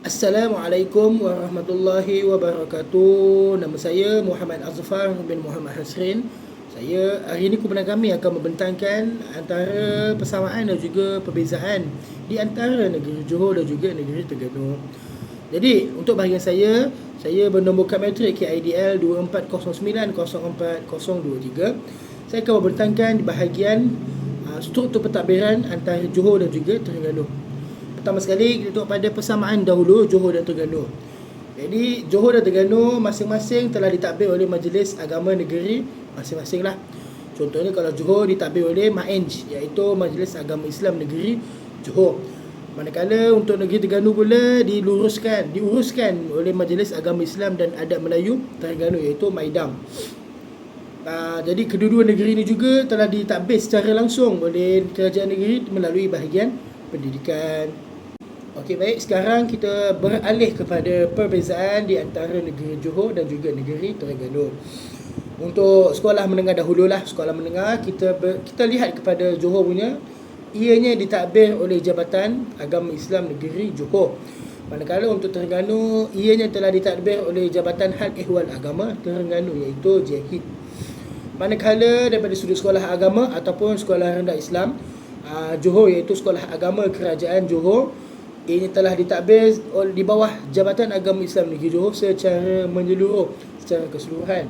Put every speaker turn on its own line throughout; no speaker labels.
Assalamualaikum warahmatullahi wabarakatuh. Nama saya Muhammad Azfar bin Muhammad Hasrin. Hari ini kumpulan kami akan membentangkan antara persamaan dan juga perbezaan di antara negeri Johor dan juga negeri Terengganu. Jadi, untuk bahagian saya bernomborkan matrik KIDL 2409-04-023. Saya akan membentangkan di bahagian struktur pentadbiran antara Johor dan juga Terengganu. Pertama sekali, kita tengok pada persamaan dahulu Johor dan Terengganu. Jadi, Johor dan Terengganu masing-masing telah ditadbir oleh Majlis Agama Negeri masing-masing lah. Contohnya kalau Johor ditadbir oleh MAENJ, iaitu Majlis Agama Islam Negeri Johor. Manakala untuk negeri Terengganu pula diuruskan oleh Majlis Agama Islam dan Adat Melayu Terengganu, iaitu MAIDAM. Jadi kedua-dua negeri ini juga telah ditadbir secara langsung oleh kerajaan negeri melalui bahagian pendidikan. Okey, baik, sekarang kita beralih kepada perbezaan di antara negeri Johor dan juga negeri Terengganu. Untuk sekolah menengah dahululah, sekolah menengah kita lihat kepada Johor punya, ianya ditadbir oleh Jabatan Agama Islam Negeri Johor. Manakala untuk Terengganu, ianya telah ditadbir oleh Jabatan Hal Ehwal Agama Terengganu, iaitu JHIT. Manakala daripada sudut sekolah agama ataupun sekolah rendah Islam Johor, iaitu Sekolah Agama Kerajaan Johor, ini telah ditadbir di bawah Jabatan Agama Islam Negeri Johor secara menyeluruh, secara keseluruhan.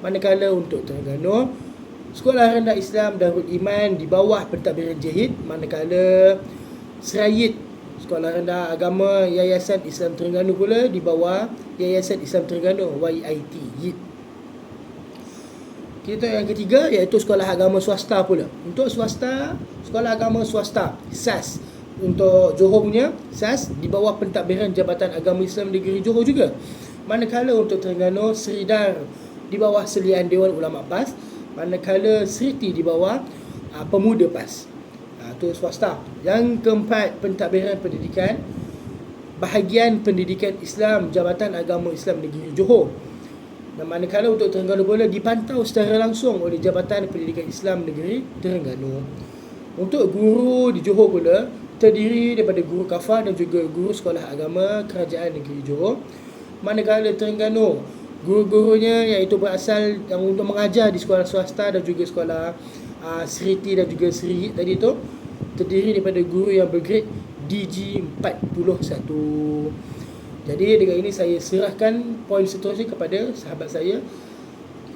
Manakala untuk Terengganu, Sekolah Rendah Islam Darul Iman di bawah pentadbiran JHIT, manakala Serayit, Sekolah Rendah Agama Yayasan Islam Terengganu pula di bawah Yayasan Islam Terengganu YIT, YIT. Kita tengok yang ketiga, iaitu Sekolah Agama Swasta pula. Untuk swasta, Sekolah Agama Swasta SAS, untuk Johor punya SAS di bawah pentadbiran Jabatan Agama Islam Negeri Johor juga. Manakala untuk Terengganu, Seridar di bawah Selian Dewan Ulama PAS, manakala Seriti di bawah Pemuda PAS. Itu swasta. Yang keempat, pentadbiran pendidikan, bahagian pendidikan Islam Jabatan Agama Islam Negeri Johor. Dan manakala untuk Terengganu pula dipantau secara langsung oleh Jabatan Pendidikan Islam Negeri Terengganu. Untuk guru di Johor pula terdiri daripada guru kafah dan juga guru sekolah agama Kerajaan Negeri Johor. Manakala Terengganu, guru-gurunya iaitu berasal yang untuk mengajar di sekolah swasta dan juga sekolah Seriti dan juga Seriyit tadi tu, terdiri daripada guru yang bergrade DG41. Jadi dengan ini saya serahkan poin seterusnya kepada sahabat saya.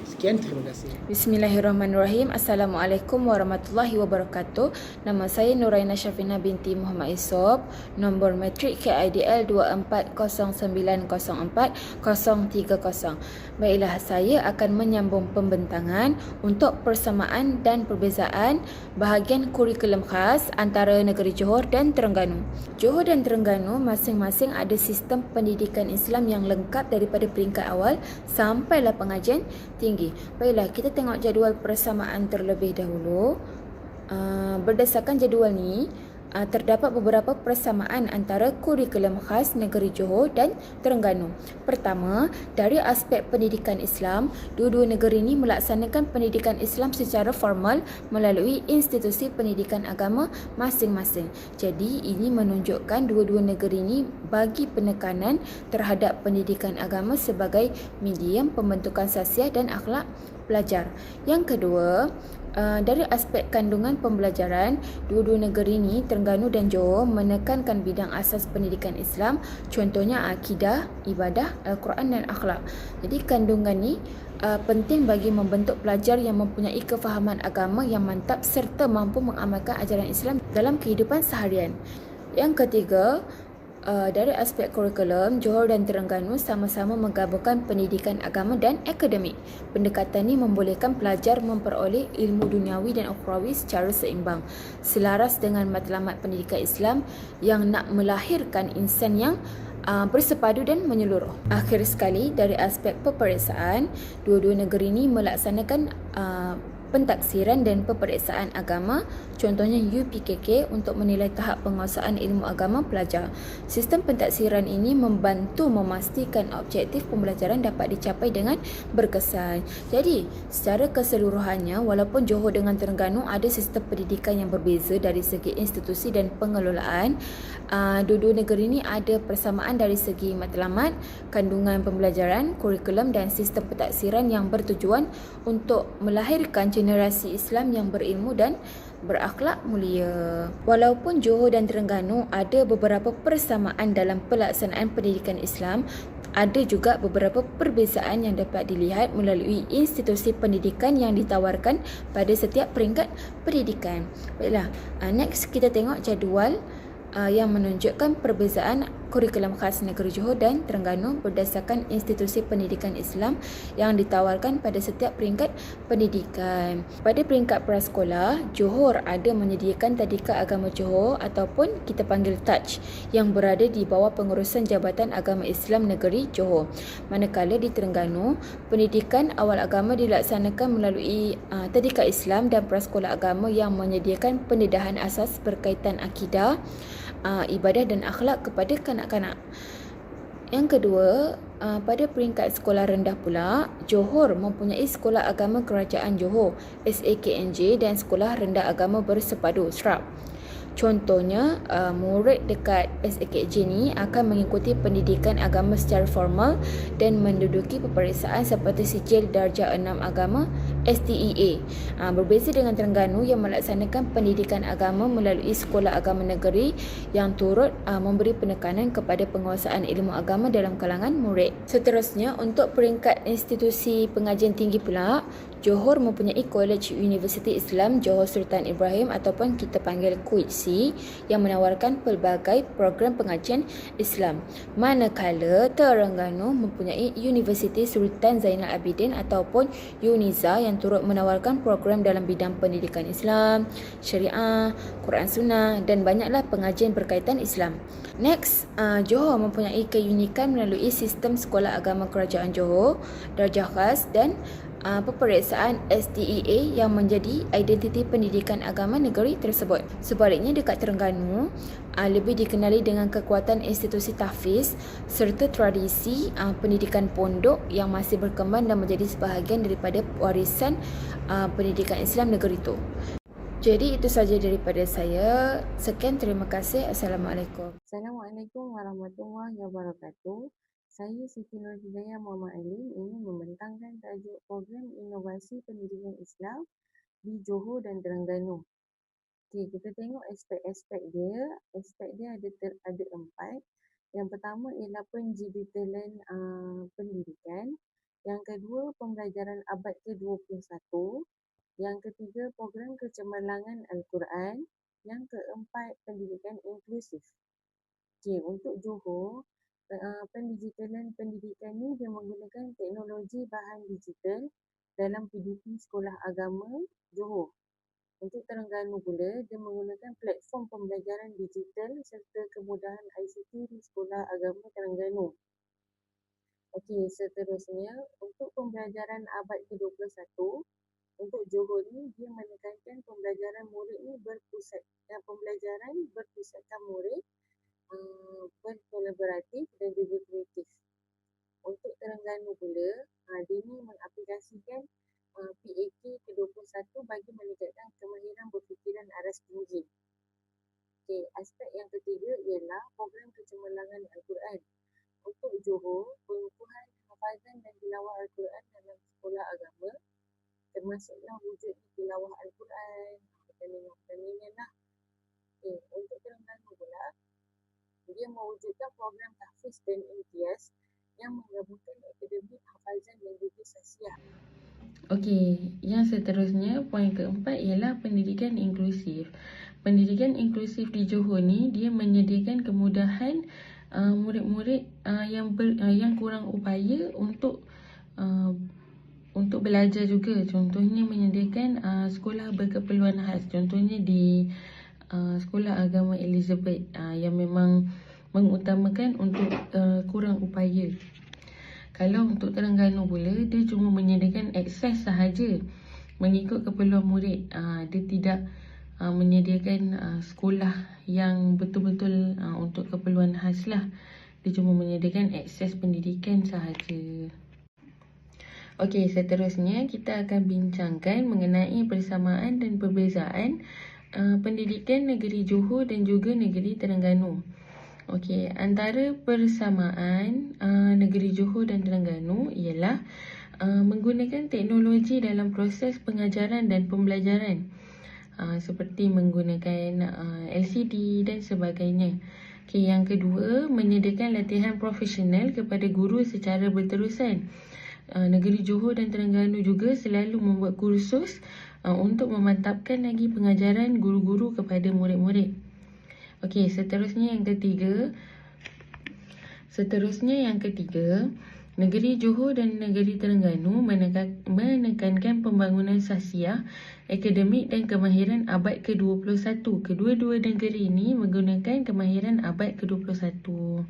Sekian, terima kasih.
Bismillahirrahmanirrahim. Assalamualaikum warahmatullahi wabarakatuh. Nama saya Nuraina Syafina binti Muhammad Isob. Nombor matrik KIDL 240904-030. Baiklah, saya akan menyambung pembentangan untuk persamaan dan perbezaan bahagian kurikulum khas antara negeri Johor dan Terengganu. Johor dan Terengganu masing-masing ada sistem pendidikan Islam yang lengkap daripada peringkat awal sampailah pengajian tinggi. Baiklah, kita tengok jadual persamaan terlebih dahulu. Berdasarkan jadual ni, terdapat beberapa persamaan antara kurikulum khas negeri Johor dan Terengganu. Pertama, dari aspek pendidikan Islam, dua-dua negeri ini melaksanakan pendidikan Islam secara formal melalui institusi pendidikan agama masing-masing. Jadi, ini menunjukkan dua-dua negeri ini bagi penekanan terhadap pendidikan agama sebagai medium pembentukan sasiah dan akhlak pelajar. Yang kedua, dari aspek kandungan pembelajaran, dua-dua negeri ini, Terengganu dan Johor, menekankan bidang asas pendidikan Islam, contohnya akidah, ibadah, Al-Quran dan akhlak. Jadi kandungan ni penting bagi membentuk pelajar yang mempunyai kefahaman agama yang mantap serta mampu mengamalkan ajaran Islam dalam kehidupan seharian. Yang ketiga, dari aspek kurikulum, Johor dan Terengganu sama-sama menggabungkan pendidikan agama dan akademik. Pendekatan ini membolehkan pelajar memperoleh ilmu duniawi dan ukhrawi secara seimbang, selaras dengan matlamat pendidikan Islam yang nak melahirkan insan yang bersepadu dan menyeluruh. Akhir sekali, dari aspek peperiksaan, dua-dua negeri ini melaksanakan Pentaksiran dan Peperiksaan Agama, contohnya UPKK untuk menilai tahap penguasaan ilmu agama pelajar. Sistem pentaksiran ini membantu memastikan objektif pembelajaran dapat dicapai dengan berkesan. Jadi, secara keseluruhannya, walaupun Johor dengan Terengganu ada sistem pendidikan yang berbeza dari segi institusi dan pengelolaan, dua-dua negeri ini ada persamaan dari segi matlamat, kandungan pembelajaran, kurikulum dan sistem pentaksiran yang bertujuan untuk melahirkan generasi Islam yang berilmu dan berakhlak mulia. Walaupun Johor dan Terengganu ada beberapa persamaan dalam pelaksanaan pendidikan Islam, ada juga beberapa perbezaan yang dapat dilihat melalui institusi pendidikan yang ditawarkan pada setiap peringkat pendidikan. Baiklah, next kita tengok jadual yang menunjukkan perbezaan kurikulum khas negeri Johor dan Terengganu berdasarkan institusi pendidikan Islam yang ditawarkan pada setiap peringkat pendidikan. Pada peringkat prasekolah, Johor ada menyediakan Tadika Agama Johor ataupun kita panggil TAJ yang berada di bawah pengurusan Jabatan Agama Islam Negeri Johor. Manakala di Terengganu, pendidikan awal agama dilaksanakan melalui Tadika Islam dan prasekolah agama yang menyediakan pendedahan asas berkaitan akidah, ibadah dan akhlak kepada kanak-kanak. Yang kedua, pada peringkat sekolah rendah pula, Johor mempunyai Sekolah Agama Kerajaan Johor SAKNJ dan Sekolah Rendah Agama Bersepadu SRAB. Contohnya, murid dekat SAKNJ ni akan mengikuti pendidikan agama secara formal dan menduduki peperiksaan seperti sijil darjah 6 agama STEA. Berbeza dengan Terengganu yang melaksanakan pendidikan agama melalui sekolah agama negeri yang turut memberi penekanan kepada penguasaan ilmu agama dalam kalangan murid. Seterusnya, untuk peringkat institusi pengajian tinggi pula, Johor mempunyai College Universiti Islam Johor Sultan Ibrahim ataupun kita panggil KUISI yang menawarkan pelbagai program pengajian Islam. Manakala Terengganu mempunyai Universiti Sultan Zainal Abidin ataupun UNIZA yang turut menawarkan program dalam bidang pendidikan Islam, Syariah, Quran Sunnah dan banyaklah pengajian berkaitan Islam. Next, Johor mempunyai keunikan melalui sistem Sekolah Agama Kerajaan Johor, darjah khas dan peperiksaan STEA yang menjadi identiti pendidikan agama negeri tersebut. Sebaliknya dekat Terengganu lebih dikenali dengan kekuatan institusi tahfiz serta tradisi pendidikan pondok yang masih berkembang dan menjadi sebahagian daripada warisan pendidikan Islam negeri itu. Jadi itu saja daripada saya. Sekian, terima kasih. Assalamualaikum.
Assalamualaikum warahmatullahi wabarakatuh. Saya Siti Nur Hidayah Muhammad Alim ingin membentangkan tajuk program inovasi pendidikan Islam di Johor dan Terengganu. Okey, kita tengok aspek-aspek dia. Aspek dia ada 4. Yang pertama ialah pendigitalan pendidikan. Yang kedua, pembelajaran abad ke-21. Yang ketiga, program kecemerlangan Al-Quran. Yang keempat, pendidikan inklusif. Okey, untuk Johor, pendigitalan pendidikan ni dia menggunakan teknologi bahan digital dalam PDP Sekolah Agama Johor. Untuk Terengganu pula, dia menggunakan platform pembelajaran digital serta kemudahan ICT di Sekolah Agama Terengganu. Okey, seterusnya untuk pembelajaran abad ke-21, untuk Johor ni dia menekankan pembelajaran murid ni pembelajaran berpusatkan murid berkolaboratif dan juga kreatif. Untuk Terengganu pula, dia ni mengaplikasikan PAK ke-21 bagi meningkatkan kemahiran berfikiran aras tinggi. Okey, aspek yang ketiga ialah program kecemerlangan Al-Quran. Untuk Johor, pengukuhan hafazan dan tilawah Al-Quran dalam sekolah agama termasuklah wujud tilawah Al-Quran, pertandingan lah. Okey, untuk Terengganu pula, dia mewujudkan program tahfiz dan imtiaz yang menggabungkan akademik hafazan dan juga sasiah.
Okey, yang seterusnya, poin keempat ialah pendidikan inklusif. Pendidikan inklusif di Johor ni, dia menyediakan kemudahan murid-murid yang kurang upaya untuk belajar juga. Contohnya menyediakan sekolah berkeperluan khas. Contohnya di Sekolah Agama Elizabeth yang memang mengutamakan untuk kurang upaya. Kalau untuk Terengganu pula, dia cuma menyediakan akses sahaja. mengikut keperluan murid. Dia tidak menyediakan sekolah yang betul-betul untuk keperluan khas lah. Dia cuma menyediakan akses pendidikan sahaja. Okey, seterusnya kita akan bincangkan mengenai persamaan dan perbezaan pendidikan negeri Johor dan juga negeri Terengganu. Okey, antara persamaan negeri Johor dan Terengganu ialah menggunakan teknologi dalam proses pengajaran dan pembelajaran, seperti menggunakan LCD dan sebagainya. Okey, yang kedua, menyediakan latihan profesional kepada guru secara berterusan. Negeri Johor dan Terengganu juga selalu membuat kursus untuk memantapkan lagi pengajaran guru-guru kepada murid-murid. Okey, seterusnya yang ketiga, negeri Johor dan negeri Terengganu menekankan pembangunan sasiah, akademik dan kemahiran abad ke-21. Kedua-dua negeri ini menggunakan kemahiran abad ke-21.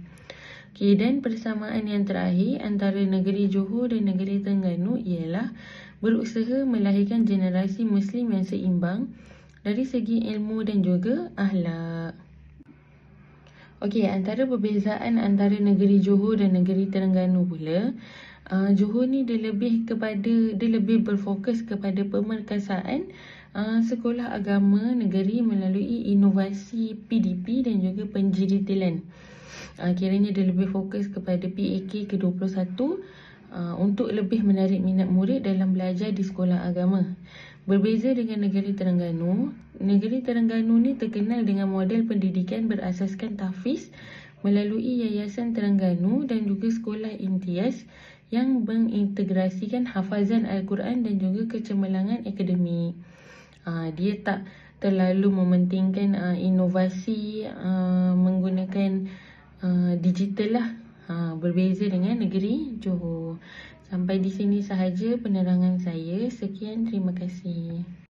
Okey, dan persamaan yang terakhir antara negeri Johor dan negeri Terengganu ialah berusaha melahirkan generasi Muslim yang seimbang dari segi ilmu dan juga akhlak. Okey, antara perbezaan antara negeri Johor dan negeri Terengganu pula, Johor ni dia lebih berfokus kepada pemerkasaan sekolah agama negeri melalui inovasi PDP dan juga penjiditilan. Kiranya dia lebih fokus kepada PAK ke-21 untuk lebih menarik minat murid dalam belajar di sekolah agama. Berbeza dengan negeri Terengganu ni terkenal dengan model pendidikan berasaskan tahfiz melalui Yayasan Terengganu dan juga sekolah imtiaz yang mengintegrasikan hafazan Al-Quran dan juga kecemerlangan akademik. Dia tak terlalu mementingkan inovasi menggunakan digital lah. Berbeza dengan negeri Johor. Sampai di sini sahaja penerangan saya. Sekian, terima kasih.